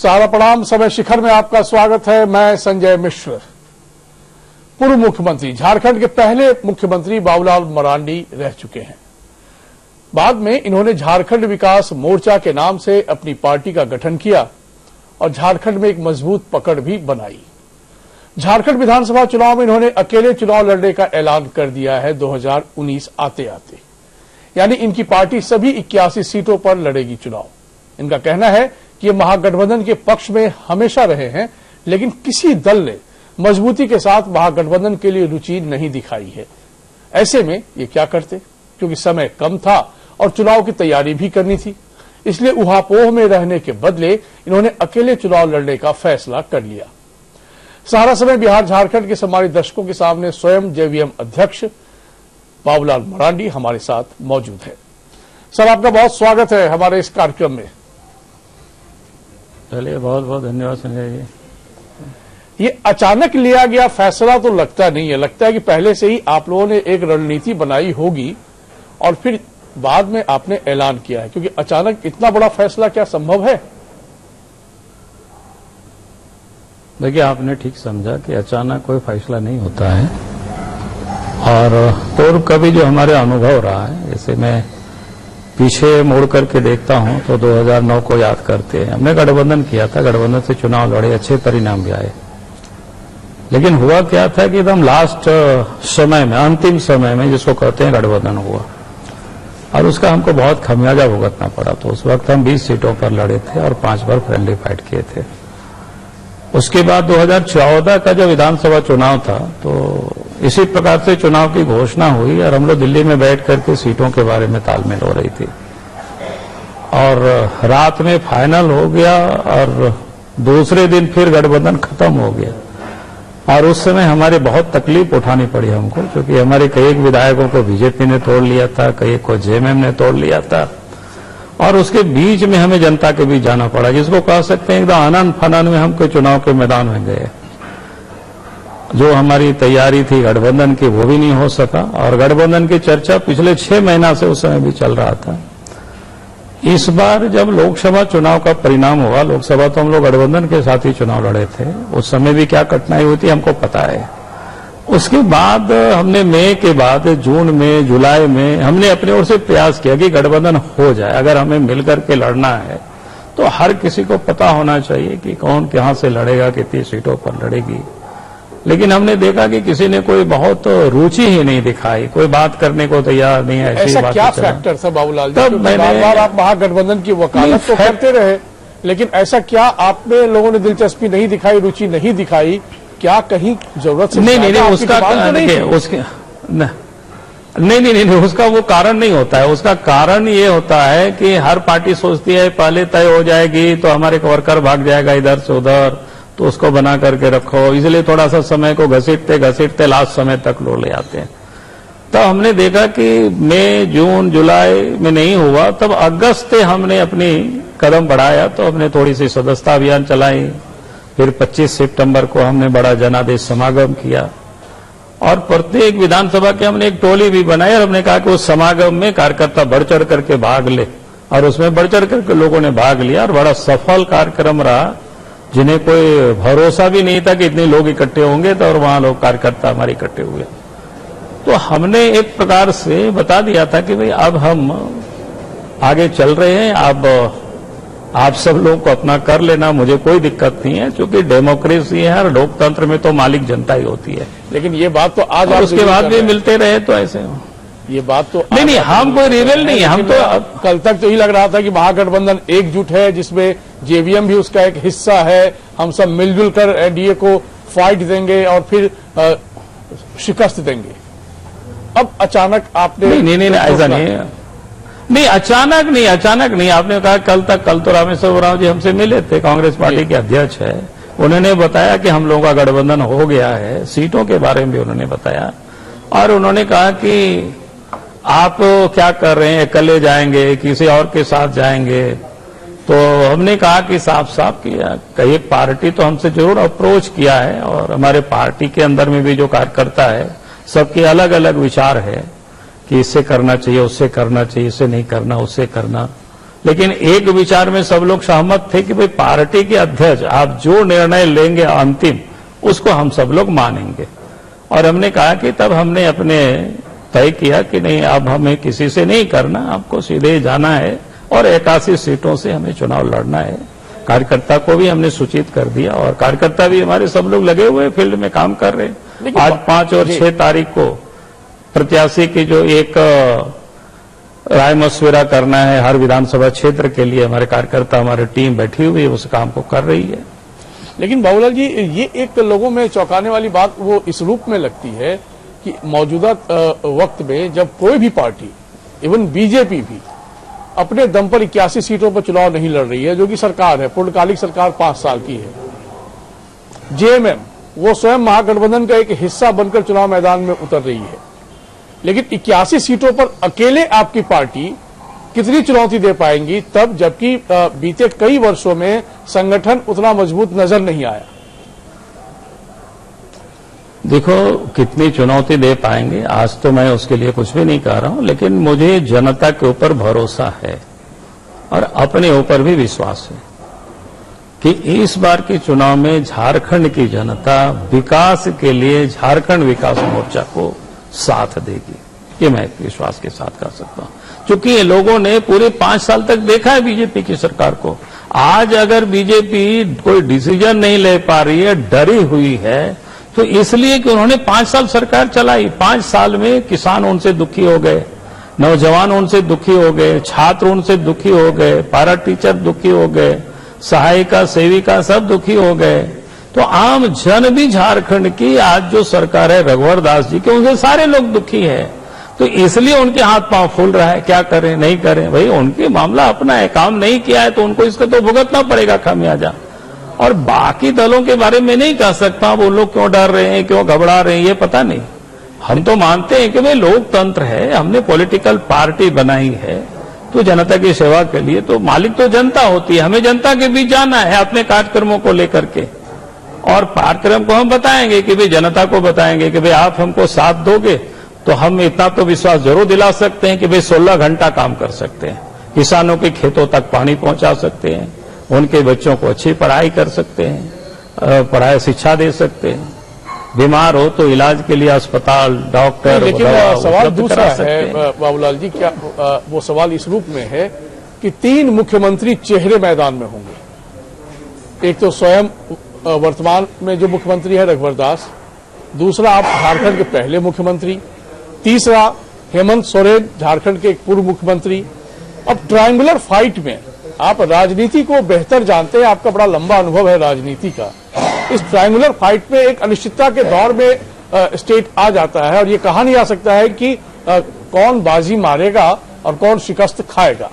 सारा प्रणाम। समय शिखर में आपका स्वागत है। मैं संजय मिश्र। पूर्व मुख्यमंत्री, झारखंड के पहले मुख्यमंत्री बाबूलाल मरांडी रह चुके हैं। बाद में इन्होंने झारखंड विकास मोर्चा के नाम से अपनी पार्टी का गठन किया और झारखंड में एक मजबूत पकड़ भी बनाई। झारखंड विधानसभा चुनाव में इन्होंने अकेले चुनाव लड़ने का ऐलान कर दिया है 2019 आते आते, यानी इनकी पार्टी सभी 81 सीटों पर लड़ेगी चुनाव। इनका कहना है कि ये महागठबंधन के पक्ष में हमेशा रहे हैं, लेकिन किसी दल ने मजबूती के साथ महागठबंधन के लिए रुचि नहीं दिखाई है। ऐसे में ये क्या करते, क्योंकि समय कम था और चुनाव की तैयारी भी करनी थी। इसलिए उहापोह में रहने के बदले इन्होंने अकेले चुनाव लड़ने का फैसला कर लिया। सारा समय बिहार झारखंड के सम्मानित दर्शकों के सामने स्वयं जेवीएम अध्यक्ष बाबूलाल मरांडी हमारे साथ मौजूद है। सर, आपका बहुत स्वागत है हमारे इस कार्यक्रम में। चलिए, बहुत बहुत धन्यवाद संजय जी। ये अचानक लिया गया फैसला तो लगता नहीं है, लगता है कि पहले से ही आप लोगों ने एक रणनीति बनाई होगी और फिर बाद में आपने ऐलान किया है, क्योंकि अचानक इतना बड़ा फैसला क्या संभव है? देखिए, आपने ठीक समझा कि अचानक कोई फैसला नहीं होता है। और पूर्व कभी जो हमारे अनुभव रहा है, जैसे मैं पीछे मुड़ करके देखता हूं तो 2009 को याद करते हैं। हमने गठबंधन किया था, गठबंधन से चुनाव लड़े, अच्छे परिणाम भी आए। लेकिन हुआ क्या था कि एकदम लास्ट समय में, अंतिम समय में जिसको कहते हैं गठबंधन हुआ और उसका हमको बहुत खमियाजा भुगतना पड़ा। तो उस वक्त हम 20 सीटों पर लड़े थे और 5 बार फ्रेंडली फाइट किए थे। उसके बाद 2014 का जो विधानसभा चुनाव था, तो इसी प्रकार से चुनाव की घोषणा हुई और हम लोग दिल्ली में बैठ करके सीटों के बारे में तालमेल हो रही थी और रात में फाइनल हो गया और दूसरे दिन फिर गठबंधन खत्म हो गया। और उस समय हमारी बहुत तकलीफ उठानी पड़ी हमको, क्योंकि हमारे कई एक विधायकों को बीजेपी ने तोड़ लिया था, कई एक को जेएमएम ने तोड़ लिया था और उसके बीच में हमें जनता के बीच जाना पड़ा, जिसको कह सकते हैं एकदम अनन फनन में हम कोई चुनाव के मैदान में गए। जो हमारी तैयारी थी गठबंधन की वो भी नहीं हो सका और गठबंधन की चर्चा पिछले 6 महीना से उस समय भी चल रहा था। इस बार जब लोकसभा चुनाव का परिणाम हुआ, लोकसभा तो हम लोग गठबंधन के साथ ही चुनाव लड़े थे, उस समय भी क्या कठिनाई हुई थी हमको पता है। उसके बाद हमने मई के बाद जून में, जुलाई में हमने अपनी ओर से प्रयास किया कि गठबंधन हो जाए। अगर हमें मिलकर के लड़ना है तो हर किसी को पता होना चाहिए कि कौन कहां से लड़ेगा, कितनी सीटों पर लड़ेगी। लेकिन हमने देखा कि किसी ने कोई बहुत रुचि ही नहीं दिखाई, कोई बात करने को तैयार नहीं है। ऐसा क्या फैक्टर था बाबूलाल जी? तब बार आप महागठबंधन की वकालत तो करते रहे, लेकिन ऐसा क्या आप में लोगों ने दिलचस्पी नहीं दिखाई, रुचि नहीं दिखाई? क्या कहीं जरूरत से नहीं, उसका नहीं, उसका वो कारण नहीं होता है। उसका कारण ये होता है कि हर पार्टी सोचती है पहले तय हो जाएगी तो हमारे वर्कर भाग जाएगा इधर से उधर, तो उसको बना करके रखो, इसलिए थोड़ा सा समय को घसीटते घसीटते लास्ट समय तक लोग ले आते हैं। तब हमने देखा कि मई, जून, जुलाई में नहीं हुआ, तब अगस्त से हमने अपनी कदम बढ़ाया। तो हमने थोड़ी सी सदस्यता अभियान चलाई, फिर 25 सितंबर को हमने बड़ा जनादेश समागम किया और प्रत्येक विधानसभा के हमने एक टोली भी बनाई और हमने कहा कि उस समागम में कार्यकर्ता बढ़ चढ़ करके भाग ले, और उसमें बढ़ चढ़ करके लोगों ने भाग लिया और बड़ा सफल कार्यक्रम रहा, जिन्हें कोई भरोसा भी नहीं था कि इतने लोग इकट्ठे होंगे। तो और वहां लोग कार्यकर्ता हमारे इकट्ठे हुए। तो हमने एक प्रकार से बता दिया था कि भाई अब हम आगे चल रहे हैं, अब आप सब लोगों को अपना कर लेना, मुझे कोई दिक्कत नहीं है, क्योंकि डेमोक्रेसी है और लोकतंत्र में तो मालिक जनता ही होती है। लेकिन ये बात तो आज उसके बाद भी मिलते रहे तो ऐसे ये बात तो नहीं, हम कोई रिबेल नहीं है। हम तो कल तक तो ही लग रहा था कि महागठबंधन एकजुट है, जिसमें जेवीएम भी उसका एक हिस्सा है, हम सब मिलजुल कर एनडीए को फाइट देंगे और फिर शिकस्त देंगे। अब अचानक आपने नहीं, ऐसा नहीं, अचानक नहीं। आपने कहा कल तो रामेश्वर उरांव जी हमसे मिले थे, कांग्रेस पार्टी के अध्यक्ष है। उन्होंने बताया कि हम लोगों का गठबंधन हो गया है, सीटों के बारे में भी उन्होंने बताया और उन्होंने कहा कि आप क्या कर रहे हैं, अकेले जाएंगे, किसी और के साथ जाएंगे? तो हमने कहा कि साफ किया, कई पार्टी तो हमसे जरूर अप्रोच किया है और हमारे पार्टी के अंदर में भी जो कार्यकर्ता है सबके अलग अलग विचार है कि इससे करना चाहिए, उससे करना चाहिए, इससे नहीं करना, उससे करना। लेकिन एक विचार में सब लोग सहमत थे कि भाई पार्टी के अध्यक्ष आप जो निर्णय लेंगे अंतिम, उसको हम सब लोग मानेंगे। और हमने कहा कि तब हमने अपने तय किया कि नहीं, अब हमें किसी से नहीं करना, आपको सीधे जाना है और 81 सीटों से हमें चुनाव लड़ना है। कार्यकर्ता को भी हमने सूचित कर दिया और कार्यकर्ता भी हमारे सब लोग लगे हुए फील्ड में काम कर रहे हैं। आज 5 और 6 तारीख को प्रत्याशी की जो एक राय मशविरा करना है हर विधानसभा क्षेत्र के लिए, हमारे कार्यकर्ता, हमारी टीम बैठी हुई है, उस काम को कर रही है। लेकिन बाबूलाल जी, ये एक लोगों में चौंकाने वाली बात वो इस रूप में लगती है कि मौजूदा वक्त में जब कोई भी पार्टी, इवन बीजेपी भी अपने दम पर 81 सीटों पर चुनाव नहीं लड़ रही है, जो कि सरकार है, पूर्णकालिक सरकार 5 साल की है। जेएमएम वो स्वयं महागठबंधन का एक हिस्सा बनकर चुनाव मैदान में उतर रही है, लेकिन 81 सीटों पर अकेले आपकी पार्टी कितनी चुनौती दे पाएंगी, तब जबकि बीते कई वर्षों में संगठन उतना मजबूत नजर नहीं आया। देखो, कितनी चुनौती दे पाएंगे आज तो मैं उसके लिए कुछ भी नहीं कह रहा हूं, लेकिन मुझे जनता के ऊपर भरोसा है और अपने ऊपर भी विश्वास है कि इस बार के चुनाव में झारखंड की जनता विकास के लिए झारखंड विकास मोर्चा को साथ देगी। ये मैं विश्वास के साथ कह सकता हूं, क्योंकि ये लोगों ने पूरे 5 साल तक देखा है बीजेपी की सरकार को। आज अगर बीजेपी कोई डिसीजन नहीं ले पा रही है, डरी हुई है, तो इसलिए कि उन्होंने 5 साल सरकार चलाई। 5 साल में किसान उनसे दुखी हो गए, नौजवान उनसे दुखी हो गए, छात्र उनसे दुखी हो गए, पारा टीचर दुखी हो गए, सहायिका सेविका सब दुखी हो गए। तो आम जन भी झारखंड की आज जो सरकार है रघुवर दास जी के, उनसे सारे लोग दुखी है। तो इसलिए उनके हाथ पांव फूल रहा है, क्या करें नहीं करें। भाई उनके मामला अपना है, काम नहीं किया है तो उनको इसका तो भुगतना पड़ेगा खामियाजा। और बाकी दलों के बारे में नहीं कह सकता, वो लोग क्यों डर रहे हैं, क्यों घबरा रहे हैं, ये पता नहीं। हम तो मानते हैं कि भाई लोकतंत्र है, हमने पॉलिटिकल पार्टी बनाई है तो जनता की सेवा के लिए, तो मालिक तो जनता होती है। हमें जनता के बीच जाना है अपने कार्यक्रमों को लेकर के, और कार्यक्रम को हम बताएंगे कि भाई जनता को बताएंगे कि भाई आप हमको साथ दोगे तो हम इतना तो विश्वास जरूर दिला सकते हैं कि भाई 16 घंटा काम कर सकते हैं, किसानों के खेतों तक पानी पहुंचा सकते हैं, उनके बच्चों को अच्छी पढ़ाई कर सकते हैं, पढ़ाई शिक्षा दे सकते हैं, बीमार हो तो इलाज के लिए अस्पताल, डॉक्टर। लेकिन सवाल दूसरा है बाबूलाल जी, क्या वो सवाल इस रूप में है कि 3 मुख्यमंत्री चेहरे मैदान में होंगे। एक तो स्वयं वर्तमान में जो मुख्यमंत्री है रघुवर दास, दूसरा आप झारखंड के पहले मुख्यमंत्री, तीसरा हेमंत सोरेन झारखंड के एक पूर्व मुख्यमंत्री। अब ट्रायंगुलर फाइट में आप राजनीति को बेहतर जानते हैं, आपका बड़ा लंबा अनुभव है राजनीति का। इस ट्रायंगुलर फाइट में एक अनिश्चितता के दौर में स्टेट आ जाता है और ये कहा नहीं जा सकता है कि कौन बाजी मारेगा और कौन शिकस्त खाएगा।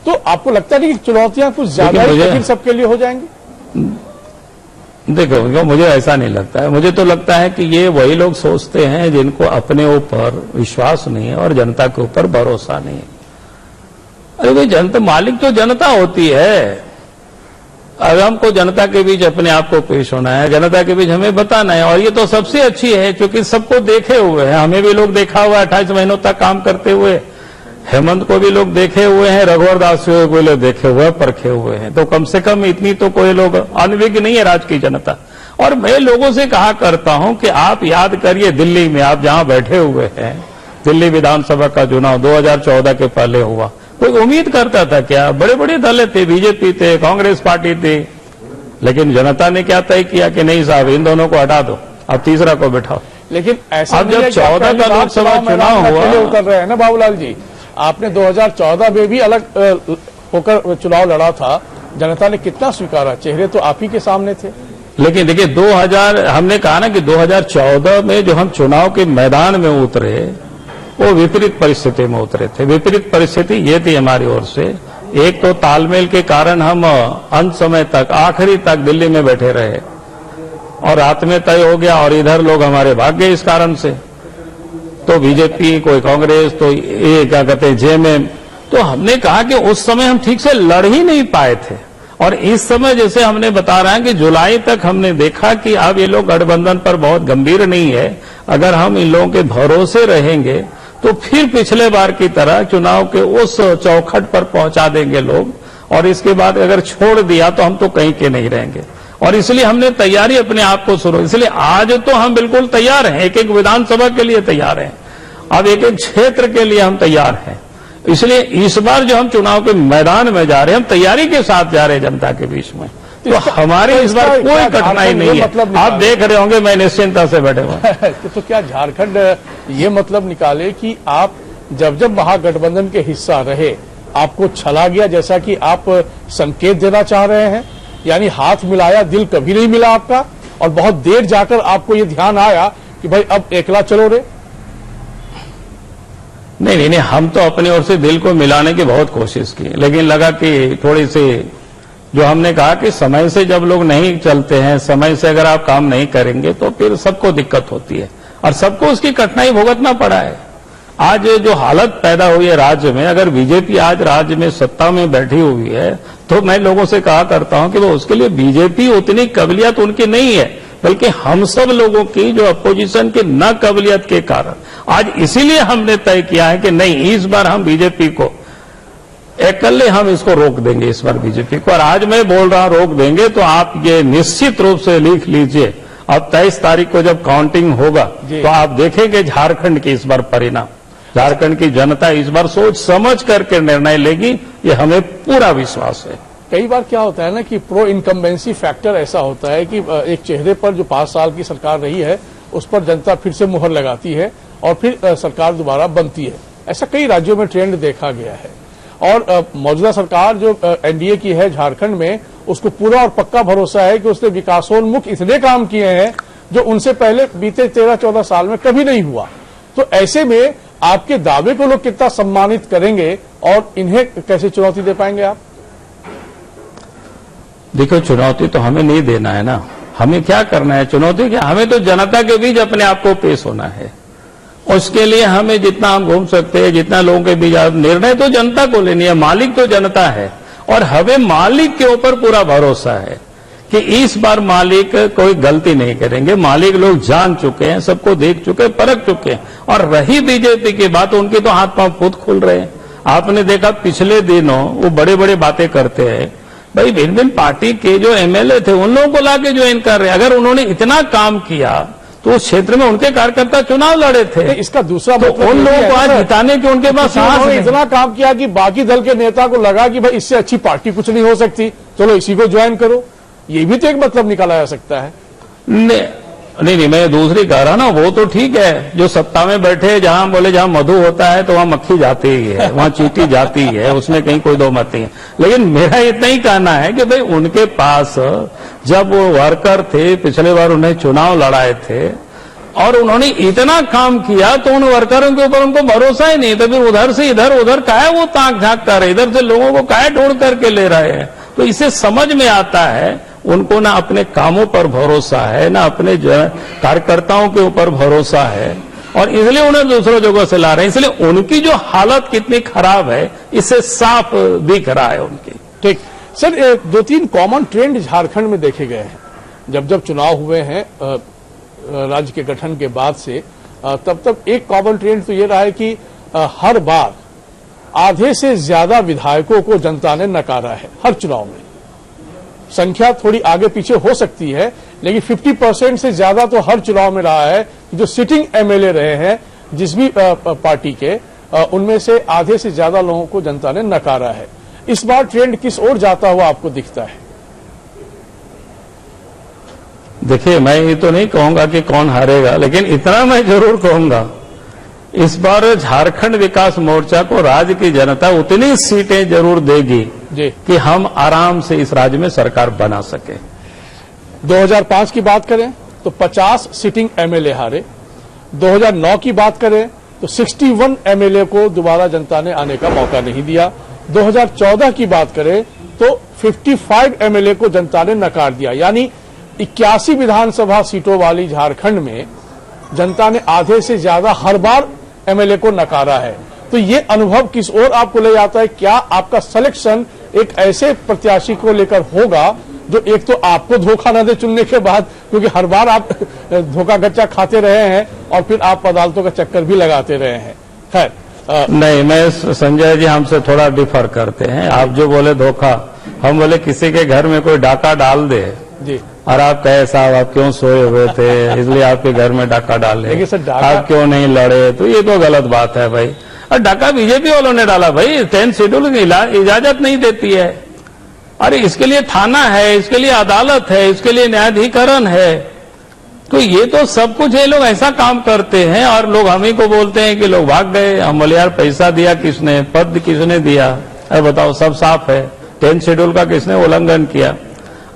तो आपको लगता नहीं कि चुनौतियां कुछ ज्यादा ही कठिन सबके लिए हो जाएंगी? देखो, मुझे ऐसा नहीं लगता है। मुझे तो लगता है कि ये वही लोग सोचते हैं जिनको अपने ऊपर विश्वास नहीं है और जनता के ऊपर भरोसा नहीं है। अरे भाई, जनता मालिक तो जनता होती है। अगर हमको जनता के बीच अपने आप को पेश होना है, जनता के बीच हमें बताना है, और ये तो सबसे अच्छी है क्योंकि सबको देखे हुए हैं। हमें भी लोग देखा हुआ है 28 महीनों तक काम करते हुए, हेमंत को भी लोग देखे हुए हैं, रघुवर दास को भी लोग देखे हुए, परखे हुए हैं। तो कम से कम इतनी तो कोई लोग अनभिज्ञ नहीं है राज्य की जनता। और मैं लोगों से कहा करता हूं कि आप याद करिए, दिल्ली में आप जहां बैठे हुए हैं, दिल्ली विधानसभा का चुनाव 2014 के पहले हुआ। कोई उम्मीद करता था क्या? बड़े बड़े दल थे, बीजेपी थे, कांग्रेस पार्टी थी, लेकिन जनता ने क्या तय किया कि नहीं साहब, इन दोनों को हटा दो, अब तीसरा को बैठाओ। लेकिन ऐसा अब जब 14 का लोकसभा चुनाव हुआ, उतर रहे हैं ना बाबूलाल जी, आपने 2014 में भी अलग होकर चुनाव लड़ा था, जनता ने कितना स्वीकारा, चेहरे तो आप ही के सामने थे। लेकिन देखिए 2000, हमने कहा ना कि 2014 में जो हम चुनाव के मैदान में उतरे वो विपरीत परिस्थिति में उतरे थे। विपरीत परिस्थिति ये थी हमारी ओर से, एक तो तालमेल के कारण हम अंत समय तक, आखिरी तक दिल्ली में बैठे रहे और रात में तय हो गया और इधर लोग हमारे भाग गए इस कारण से। तो बीजेपी, कोई कांग्रेस, तो ये क्या कहते हैं जेएमएम। तो हमने कहा कि उस समय हम ठीक से लड़ ही नहीं पाए थे, और इस समय जैसे हमने बता रहे हैं कि जुलाई तक हमने देखा कि अब ये लोग गठबंधन पर बहुत गंभीर नहीं है। अगर हम इन लोगों के भरोसे रहेंगे तो फिर पिछले बार की तरह चुनाव के उस चौखट पर पहुंचा देंगे लोग, और इसके बाद अगर छोड़ दिया तो हम तो कहीं के नहीं रहेंगे। और इसलिए हमने तैयारी अपने आप को शुरू, इसलिए आज तो हम बिल्कुल तैयार हैं, एक एक विधानसभा के लिए तैयार हैं, अब एक एक क्षेत्र के लिए हम तैयार हैं। इसलिए इस बार जो हम चुनाव के मैदान में जा रहे हैं, हम तैयारी के साथ जा रहे हैं जनता के बीच में, तो हमारी इस बार कोई कठिनाई नहीं है। आप देख रहे होंगे मैं निश्चिंता से बैठे हुए। तो क्या झारखंड ये मतलब निकाले कि आप जब जब महागठबंधन के हिस्सा रहे आपको छला गया, जैसा कि आप संकेत देना चाह रहे हैं? यानी हाथ मिलाया, दिल कभी नहीं मिला आपका, और बहुत देर जाकर आपको ये ध्यान आया कि भाई अब एकला चलो रे? नहीं, हम तो अपनी ओर से दिल को मिलाने की बहुत कोशिश की, लेकिन लगा कि थोड़ी सी, जो हमने कहा कि समय से जब लोग नहीं चलते हैं, समय से अगर आप काम नहीं करेंगे तो फिर सबको दिक्कत होती है, और सबको उसकी कठिनाई भुगतना पड़ा है। आज जो हालत पैदा हुई है राज्य में, अगर बीजेपी आज राज्य में सत्ता में बैठी हुई है, तो मैं लोगों से कहा करता हूं कि वो उसके लिए बीजेपी उतनी काबिलियत उनकी नहीं है, बल्कि हम सब लोगों की जो अपोजिशन की न काबिलियत के कारण आज इसीलिए हमने तय किया है कि नहीं, इस बार हम बीजेपी को अकेले हम इसको रोक देंगे, इस बार बीजेपी को। और आज मैं बोल रहा हूं रोक देंगे, तो आप ये निश्चित रूप से लिख लीजिए, अब 23 तारीख को जब काउंटिंग होगा तो आप देखेंगे झारखंड के इस बार परिणाम। झारखंड की जनता इस बार सोच समझ करके निर्णय लेगी, ये हमें पूरा विश्वास है। कई बार क्या होता है ना कि प्रो इनकम्बेंसी फैक्टर ऐसा होता है कि एक चेहरे पर जो 5 साल की सरकार रही है उस पर जनता फिर से मुहर लगाती है और फिर सरकार दोबारा बनती है। ऐसा कई राज्यों में ट्रेंड देखा गया है, और मौजूदा सरकार जो एनडीए की है झारखंड में, उसको पूरा और पक्का भरोसा है कि उसने विकासोन्मुख इतने काम किए हैं जो उनसे पहले बीते 13-14 साल में कभी नहीं हुआ। तो ऐसे में आपके दावे को लोग कितना सम्मानित करेंगे और इन्हें कैसे चुनौती दे पाएंगे आप? देखो, चुनौती तो हमें नहीं देना है ना, हमें क्या करना है चुनौती क्या, हमें तो जनता के बीच अपने आप को पेश होना है। उसके लिए हमें जितना हम घूम सकते हैं, जितना लोगों के बीच, निर्णय तो जनता को लेनी है, मालिक तो जनता है, और हमें मालिक के ऊपर पूरा भरोसा है कि इस बार मालिक कोई गलती नहीं करेंगे। मालिक लोग जान चुके हैं, सबको देख चुके, परख चुके हैं। और रही बीजेपी की बात, उनके तो हाथ पांव खुद खुल रहे हैं। आपने देखा पिछले दिनों वो बड़े बड़े बातें करते हैं, भाई भिन्न भिन्न पार्टी के जो एमएलए थे उन लोगों को लाके ज्वाइन कर रहे हैं। अगर उन्होंने इतना काम किया तो उस क्षेत्र में उनके कार्यकर्ता चुनाव लड़े थे। इसका दूसरा तो उन लोगों को आज जिताने के उनके पास साहस इतना काम किया कि बाकी दल के नेता को लगा कि भाई इससे अच्छी पार्टी कुछ नहीं हो सकती, चलो इसी को ज्वाइन करो। ये भी तो एक मतलब निकाला जा सकता है। नहीं, मैं दूसरी कह रहा ना, वो तो ठीक है, जो सत्ता में बैठे, जहां बोले जहां मधु होता है तो वहां मक्खी जाती ही है, वहां चींटी जाती है, उसमें कहीं कोई दो मत नहीं है। लेकिन मेरा इतना ही कहना है कि भाई उनके पास जब वो वर्कर थे, पिछले बार उन्हें चुनाव लड़ाए थे और उन्होंने इतना काम किया, तो उन वर्करों के ऊपर उनको भरोसा ही नहीं, तो फिर उधर से इधर उधर काहे वो ताक झांक कर रहे, इधर से लोगों को काहे ढूंढ करके ले रहे हैं। तो इससे समझ में आता है उनको ना अपने कामों पर भरोसा है, ना अपने कार्यकर्ताओं के ऊपर भरोसा है, और इसलिए उन्हें दूसरों जगह से ला रहे हैं। इसलिए उनकी जो हालत कितनी खराब है इससे साफ दिख रहा है उनकी। ठीक सर, 2-3 कॉमन ट्रेंड झारखंड में देखे गए हैं। जब जब चुनाव हुए हैं राज्य के गठन के बाद से, तब एक कॉमन ट्रेंड तो ये रहा है कि हर बार आधे से ज्यादा विधायकों को जनता ने नकारा है हर चुनाव में। संख्या थोड़ी आगे पीछे हो सकती है, लेकिन 50% से ज्यादा तो हर चुनाव में रहा है कि जो सिटिंग एमएलए रहे हैं जिस भी पार्टी के, उनमें से आधे से ज्यादा लोगों को जनता ने नकारा है। इस बार ट्रेंड किस ओर जाता हुआ आपको दिखता है? देखिए, मैं ये तो नहीं कहूंगा कि कौन हारेगा, लेकिन इतना मैं जरूर कहूंगा, इस बार झारखंड विकास मोर्चा को राज्य की जनता उतनी सीटें जरूर देगी कि हम आराम से इस राज्य में सरकार बना सके। 2005 की बात करें तो 50 सिटिंग एमएलए हारे। 2009 की बात करें तो 61 एमएलए को दोबारा जनता ने आने का मौका नहीं दिया। 2014 की बात करें तो 55 एमएलए को जनता ने नकार दिया। यानी 81 विधानसभा सीटों वाली झारखंड में जनता ने आधे से ज्यादा हर बार एमएलए को नकारा है। तो ये अनुभव किस ओर आपको ले जाता है? क्या आपका सिलेक्शन एक ऐसे प्रत्याशी को लेकर होगा जो एक तो आपको धोखा न दे चुनने के बाद, क्योंकि हर बार आप धोखा गच्चा खाते रहे हैं और फिर आप अदालतों का चक्कर भी लगाते रहे हैं, खैर नहीं, मैं संजय जी हमसे थोड़ा डिफर करते हैं। आप जो बोले धोखा, हम बोले किसी के घर में कोई डाका डाल दे जी, और आप कहे साहब आप क्यों सोए हुए थे इसलिए आपके घर में डाका डाले, लेकिन सर डाका- आप क्यों नहीं लड़े, तो ये तो गलत बात है भाई। और डाका बीजेपी वालों ने डाला भाई, 10 शेड्यूल की इजाजत नहीं देती है। अरे इसके लिए थाना है, इसके लिए अदालत है, इसके लिए न्यायाधिकरण है, तो ये तो सब कुछ ये लोग ऐसा काम करते हैं और लोग हम ही को बोलते हैं कि लोग भाग गए। हम बोले यार पैसा दिया किसने, पद किसने दिया, अरे बताओ सब साफ है। 10 शेड्यूल का किसने उल्लंघन किया।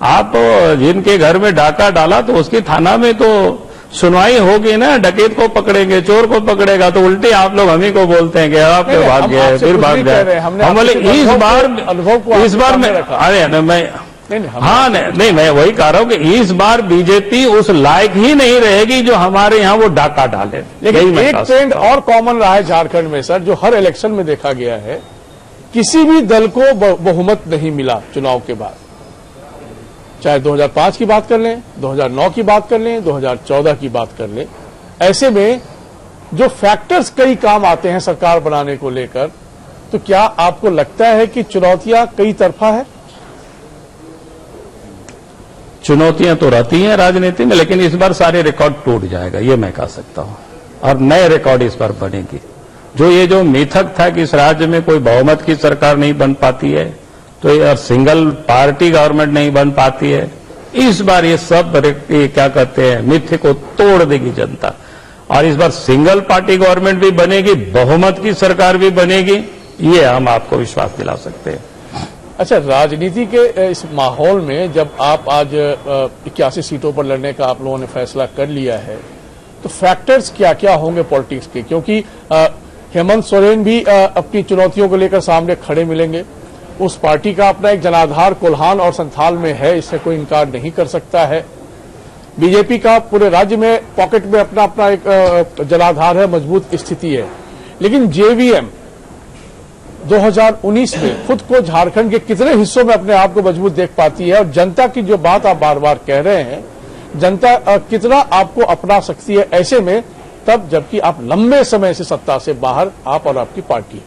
आप जिनके घर में डाका डाला तो उसकी थाना में तो सुनवाई होगी ना, डकैत को पकड़ेंगे, चोर को पकड़ेगा, तो उल्टे आप लोग हम ही को बोलते हैं कि आप नहीं, भाग हम गए आपसे फिर कुछ भाग नहीं कह रहे, गए। हमने हम बोले आपके इस अनुभव बार आपके में रखा। अरे मैं नहीं, हाँ नहीं, मैं वही कह रहा हूं कि इस बार बीजेपी उस लायक ही नहीं रहेगी जो हमारे यहाँ वो डाका डाले। यही लेकिन मैं एक कह ट्रेंड सकता हूं। और कॉमन रहा है झारखंड में सर, जो हर इलेक्शन में देखा गया है, किसी भी दल को बहुमत नहीं मिला चुनाव के बाद। चाहे 2005 की बात कर लें, 2009 की बात कर लें, 2014 की बात कर लें, ऐसे में जो फैक्टर्स कई काम आते हैं सरकार बनाने को लेकर, तो क्या आपको लगता है कि चुनौतियां कई तरफा है? चुनौतियां तो रहती हैं राजनीति में, लेकिन इस बार सारे रिकॉर्ड टूट जाएगा, ये मैं कह सकता हूं। और नए रिकॉर्ड इस बार बनेगी। जो मिथक था कि इस राज्य में कोई बहुमत की सरकार नहीं बन पाती है, तो ये सिंगल पार्टी गवर्नमेंट नहीं बन पाती है, इस बार ये सब क्या कहते हैं मिथ्य को तोड़ देगी जनता। और इस बार सिंगल पार्टी गवर्नमेंट भी बनेगी, बहुमत की सरकार भी बनेगी, ये हम आपको विश्वास दिला सकते हैं। अच्छा, राजनीति के इस माहौल में जब आप आज 81 सीटों पर लड़ने का आप लोगों ने फैसला कर लिया है, तो फैक्टर्स क्या क्या होंगे पॉलिटिक्स के? क्योंकि हेमंत सोरेन भी अपनी चुनौतियों को लेकर सामने खड़े मिलेंगे। उस पार्टी का अपना एक जनाधार कोल्हान और संथाल में है, इससे कोई इनकार नहीं कर सकता है। बीजेपी का पूरे राज्य में पॉकेट में अपना अपना एक जनाधार है, मजबूत स्थिति है। लेकिन जेवीएम 2019 में खुद को झारखंड के कितने हिस्सों में अपने आप को मजबूत देख पाती है? और जनता की जो बात आप बार बार कह रहे हैं, जनता कितना आपको अपना सकती है ऐसे में, तब जबकि आप लंबे समय से सत्ता से बाहर, आप और आपकी पार्टी?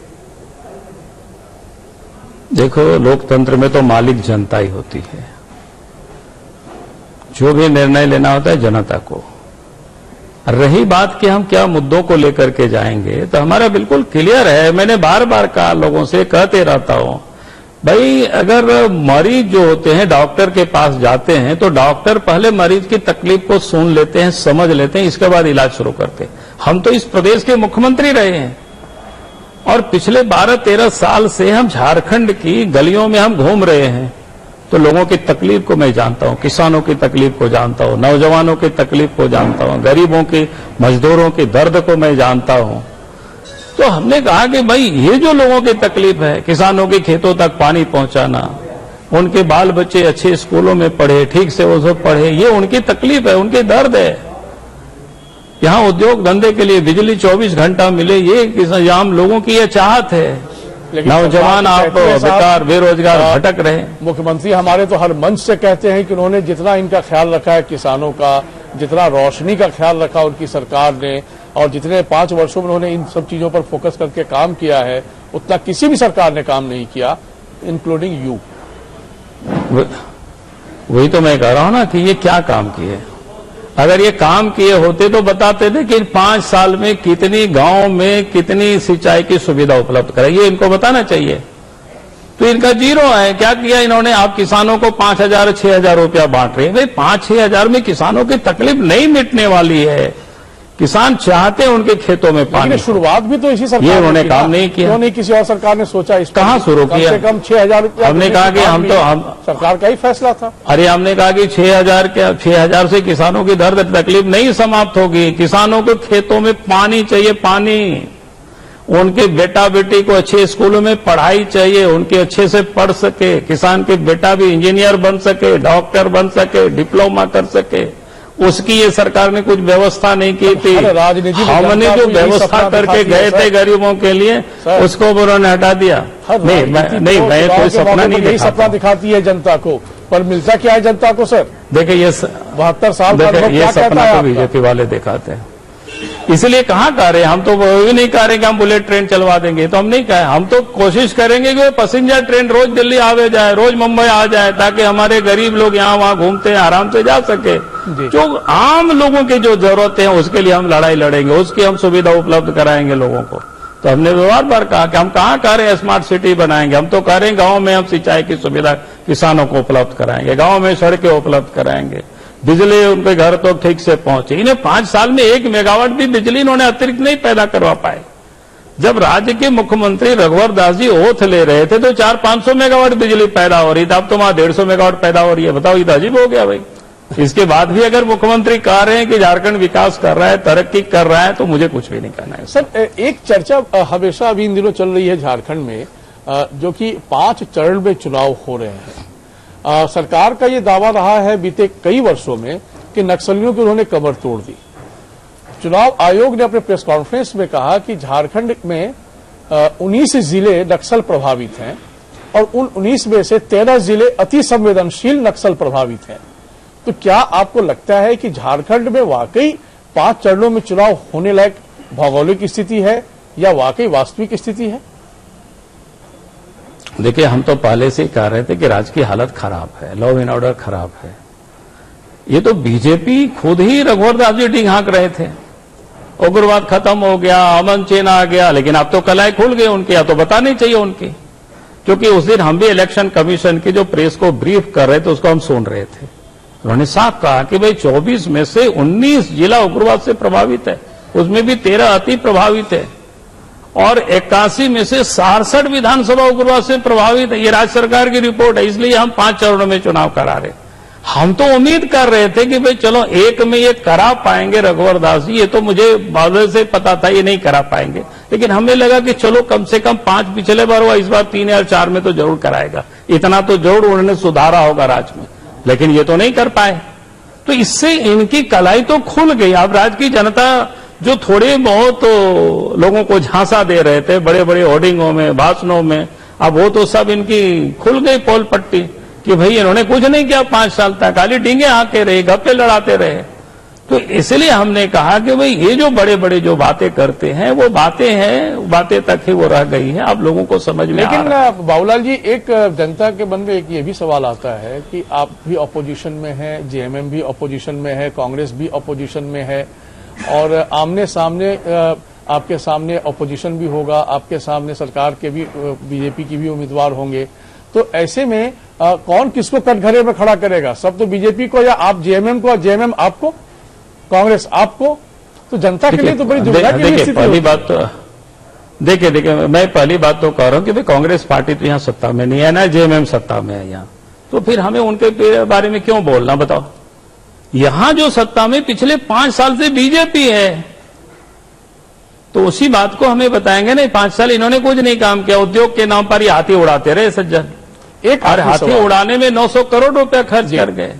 देखो, लोकतंत्र में तो मालिक जनता ही होती है। जो भी निर्णय लेना होता है जनता को। रही बात कि हम क्या मुद्दों को लेकर के जाएंगे, तो हमारा बिल्कुल क्लियर है। मैंने बार बार कहा, लोगों से कहते रहता हूं, भाई अगर मरीज जो होते हैं डॉक्टर के पास जाते हैं तो डॉक्टर पहले मरीज की तकलीफ को सुन लेते हैं, समझ लेते हैं, इसके बाद इलाज शुरू करते हैं। हम तो इस प्रदेश के मुख्यमंत्री रहे हैं और पिछले 12-13 साल से हम झारखंड की गलियों में हम घूम रहे हैं, तो लोगों की तकलीफ को मैं जानता हूं, किसानों की तकलीफ को जानता हूं, नौजवानों की तकलीफ को जानता हूं, गरीबों की, मजदूरों की दर्द को मैं जानता हूं। तो हमने कहा कि भाई ये जो लोगों की तकलीफ है, किसानों के खेतों तक पानी पहुंचाना, उनके बाल बच्चे अच्छे स्कूलों में पढ़े, ठीक से वो सब पढ़े, ये उनकी तकलीफ है, उनकी दर्द है। यहां उद्योग धंधे के लिए बिजली 24 घंटा मिले, ये आम लोगों की ये चाहत है। नौजवान आप बेकार बेरोजगार भटक रहे। मुख्यमंत्री हमारे तो हर मंच से कहते हैं कि उन्होंने जितना इनका ख्याल रखा है किसानों का, जितना रोशनी का ख्याल रखा उनकी सरकार ने, और जितने 5 वर्षों में उन्होंने इन सब चीजों पर फोकस करके काम किया है, उतना किसी भी सरकार ने काम नहीं किया, इंक्लूडिंग यू। वही तो मैं कह रहा हूं ना कि ये क्या काम किए। अगर ये काम किए होते तो बताते थे कि 5 साल में कितनी गांव में कितनी सिंचाई की सुविधा उपलब्ध कराई, ये इनको बताना चाहिए। तो इनका जीरो है। क्या किया इन्होंने? आप किसानों को 5,000-6,000 रुपया बांट रहे हैं। भाई 5-6 हजार में किसानों की तकलीफ नहीं मिटने वाली है। किसान चाहते हैं उनके खेतों में पानी। शुरुआत भी तो इसी सरकार ये उन्होंने ने काम नहीं किया। क्यों नहीं किसी और सरकार ने सोचा इस कहां शुरू किया? कम से कम 6,000 रुपया हमने कहा कि हम सरकार का ही फैसला था। अरे हमने कहा कि 6,000 से किसानों की दर्द तकलीफ नहीं समाप्त होगी। किसानों को खेतों में पानी चाहिए, पानी। उनके बेटा बेटी को अच्छे स्कूलों में पढ़ाई चाहिए, उनके अच्छे से पढ़ सके, किसान के बेटा भी इंजीनियर बन सके, डॉक्टर बन सके, डिप्लोमा कर सके। उसकी ये सरकार ने कुछ व्यवस्था नहीं की थी। हमने जो व्यवस्था करके गए थे गरीबों के लिए, उसको उन्होंने हटा दिया। नहीं, मैं कोई सपना नहीं यही सपना दिखाती है जनता को, पर मिलता क्या है जनता को? सर देखिए, ये 72 साल ये सपना तो बीजेपी वाले दिखाते हैं। इसलिए कहाँ कह रहे हैं, हम तो वो भी नहीं कह रहे कि हम बुलेट ट्रेन चलवा देंगे, तो हम नहीं कहे, हम तो कोशिश करेंगे कि पैसेंजर ट्रेन रोज दिल्ली आवे जाए, रोज मुंबई आ जाए, ताकि हमारे गरीब लोग यहाँ वहां घूमते हैं आराम से जा सके। जो आम लोगों की जो जरूरत है उसके लिए हम लड़ाई लड़ेंगे, उसकी हम सुविधा उपलब्ध कराएंगे लोगों को। तो हमने बार कहा कि हम कहाँ कह रहे हैं स्मार्ट सिटी बनाएंगे, हम तो कह रहे हैं गांव में हम सिंचाई की सुविधा किसानों को उपलब्ध कराएंगे, गांव में सड़कें उपलब्ध कराएंगे, बिजली उनके घर तो ठीक से पहुंचे। इन्हें 5 साल में 1 मेगावाट भी बिजली इन्होंने अतिरिक्त नहीं पैदा करवा पाए। जब राज्य के मुख्यमंत्री रघुवर दास जी ओथ ले रहे थे तो 400-500 मेगावाट बिजली पैदा हो रही थी, अब तो वहां 150 मेगावाट पैदा हो रही है। बताओ, ये तो अजीब हो गया भाई। इसके बाद भी अगर मुख्यमंत्री कह रहे हैं कि झारखंड विकास कर रहा है, तरक्की कर रहा है, तो मुझे कुछ भी नहीं कहना है। सर, एक चर्चा हमेशा अभी इन दिनों चल रही है झारखंड में, जो कि 5 चरण में चुनाव हो रहे हैं। सरकार का ये दावा रहा है बीते कई वर्षों में कि नक्सलियों की उन्होंने कमर तोड़ दी। चुनाव आयोग ने अपने प्रेस कॉन्फ्रेंस में कहा कि झारखंड में 19 जिले नक्सल प्रभावित हैं और उन 19 में से 13 जिले अति संवेदनशील नक्सल प्रभावित हैं। तो क्या आपको लगता है कि झारखंड में वाकई 5 चरणों में चुनाव होने लायक भौगोलिक स्थिति है या वाकई वास्तविक स्थिति है? देखिए, हम तो पहले से ही कह रहे थे कि राज्य की हालत खराब है, लॉ एंड ऑर्डर खराब है। ये तो बीजेपी खुद ही रघुवर दास जी ढींग हाँक रहे थे, उग्रवाद खत्म हो गया, अमन चैन आ गया, लेकिन अब तो कलाई खुल गई उनकी, या तो बतानी चाहिए उनकी। क्योंकि उस दिन हम भी इलेक्शन कमीशन की जो प्रेस को ब्रीफ कर रहे थे उसको हम सुन रहे थे। उन्होंने साफ कहा कि भाई 24 में से 19 जिला उग्रवाद से प्रभावित है, उसमें भी 13 अति प्रभावित है और 81 में से 67 विधानसभा उग्रवाद से प्रभावित है। ये राज्य सरकार की रिपोर्ट है, इसलिए हम 5 चरणों में चुनाव करा रहे। हम तो उम्मीद कर रहे थे कि भाई चलो एक में ये करा पाएंगे रघुवर दास जी, ये तो मुझे पहले से पता था ये नहीं करा पाएंगे, लेकिन हमें लगा कि चलो कम से कम 5 पिछले बार हुआ, इस बार 3 या 4 में तो जरूर कराएगा, इतना तो जरूर उन्होंने सुधारा होगा राज्य में, लेकिन ये तो नहीं कर पाए। तो इससे इनकी कलाई तो खुल गई। अब राज्य की जनता जो थोड़े बहुत लोगों को झांसा दे रहे थे बड़े बड़े होर्डिंगों में, भाषणों में, अब वो तो सब इनकी खुल गई पोल पट्टी कि भाई इन्होंने कुछ नहीं किया 5 साल तक, खाली डींगे हाँके रहे, गप्पे लड़ाते रहे। तो इसलिए हमने कहा कि भाई ये जो बड़े बड़े जो बातें करते हैं वो बातें हैं, बातें तक ही वो रह गई हैं, अब लोगों को समझ में आ रहा है। लेकिन बाबूलाल जी, एक जनता के मन में एक ये भी सवाल आता है कि आप भी अपोजिशन में हैं, जेएमएम भी अपोजिशन में है, कांग्रेस भी अपोजिशन में है और आमने सामने आपके सामने अपोजिशन भी होगा, आपके सामने सरकार के भी बीजेपी की भी उम्मीदवार होंगे। तो ऐसे में कौन किसको कटघरे में खड़ा करेगा? सब तो बीजेपी को, या आप जेएमएम को, जेएमएम आपको, कांग्रेस आपको? तो जनता के लिए तो बड़ी दुविधा की स्थिति है। पहली बात तो देखिए मैं पहली बात तो कह रहा हूं कि भाई कांग्रेस पार्टी तो यहां सत्ता में नहीं है, ना जेएमएम सत्ता में है यहां, तो फिर हमें उनके बारे में क्यों बोलना? बताओ, यहां जो सत्ता में पिछले 5 साल से बीजेपी है, तो उसी बात को हमें बताएंगे नहीं। 5 साल इन्होंने कुछ नहीं काम किया, उद्योग के नाम पर ही हाथी उड़ाते रहे सज्जन, और हाथी उड़ाने में 900 करोड़ रुपया खर्च कर गए।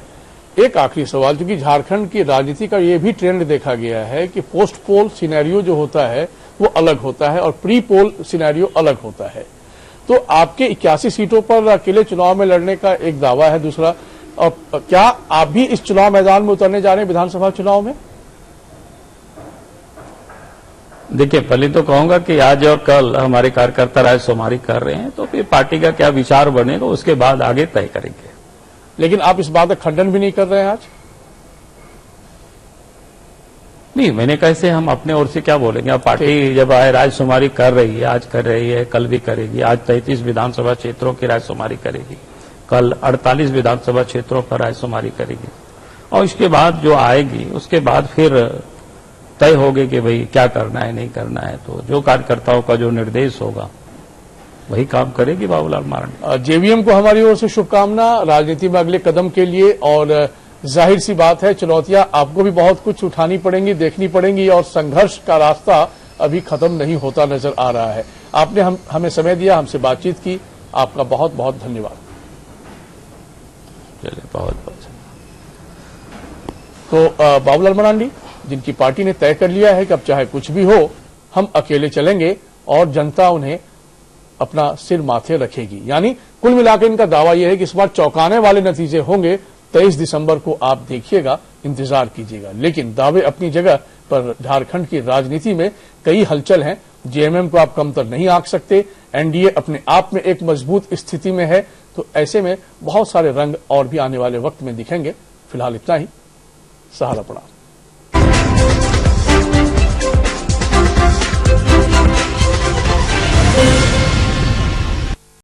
एक आखिरी सवाल, क्योंकि झारखंड की राजनीति का ये भी ट्रेंड देखा गया है कि पोस्ट पोल सिनेरियो जो होता है वो अलग होता है और प्री पोल सिनेरियो अलग होता है। तो आपके 81 सीटों पर अकेले चुनाव में लड़ने का एक दावा है। दूसरा, और क्या आप भी इस चुनाव मैदान में उतरने जा रहे हैं विधानसभा चुनाव में? देखिए, पहले तो कहूंगा कि आज और कल हमारे कार्यकर्ता राजसुमारी कर रहे हैं, तो फिर पार्टी का क्या विचार बनेगा उसके बाद आगे तय करेंगे। लेकिन आप इस बात का खंडन भी नहीं कर रहे हैं आज? नहीं, मैंने कैसे, हम अपने ओर से क्या बोलेंगे? अब पार्टी जब आए राजसुमारी कर रही है, आज कर रही है, कल भी करेगी। आज 33 विधानसभा क्षेत्रों की राजसुमारी करेगी, कल 48 विधानसभा क्षेत्रों पर राजसुमारी करेगी, और इसके बाद जो आएगी उसके बाद फिर तय होगी कि भाई क्या करना है, नहीं करना है। तो जो कार्यकर्ताओं का जो निर्देश होगा वही काम करेगी बाबूलाल मरांडी। जेवीएम को हमारी ओर से शुभकामना राजनीति में अगले कदम के लिए। और जाहिर सी बात है, चुनौतियां आपको भी बहुत कुछ उठानी पड़ेंगी, देखनी पड़ेंगी, और संघर्ष का रास्ता अभी खत्म नहीं होता नजर आ रहा है। आपने हमें समय दिया, हमसे बातचीत की, आपका बहुत बहुत धन्यवाद। चलिए, बहुत बहुत। तो बाबूलाल मरांडी, जिनकी पार्टी ने तय कर लिया है कि अब चाहे कुछ भी हो हम अकेले चलेंगे और जनता उन्हें अपना सिर माथे रखेगी। यानी कुल मिलाकर इनका दावा यह है कि इस बार चौंकाने वाले नतीजे होंगे। 23 दिसंबर को आप देखिएगा, इंतजार कीजिएगा। लेकिन दावे अपनी जगह, पर झारखंड की राजनीति में कई हलचल हैं। जेएमएम को आप कमतर नहीं आंक सकते। एनडीए अपने आप में एक मजबूत स्थिति में है। तो ऐसे में बहुत सारे रंग और भी आने वाले वक्त में दिखेंगे। फिलहाल इतना ही। सहारा प्रणाम।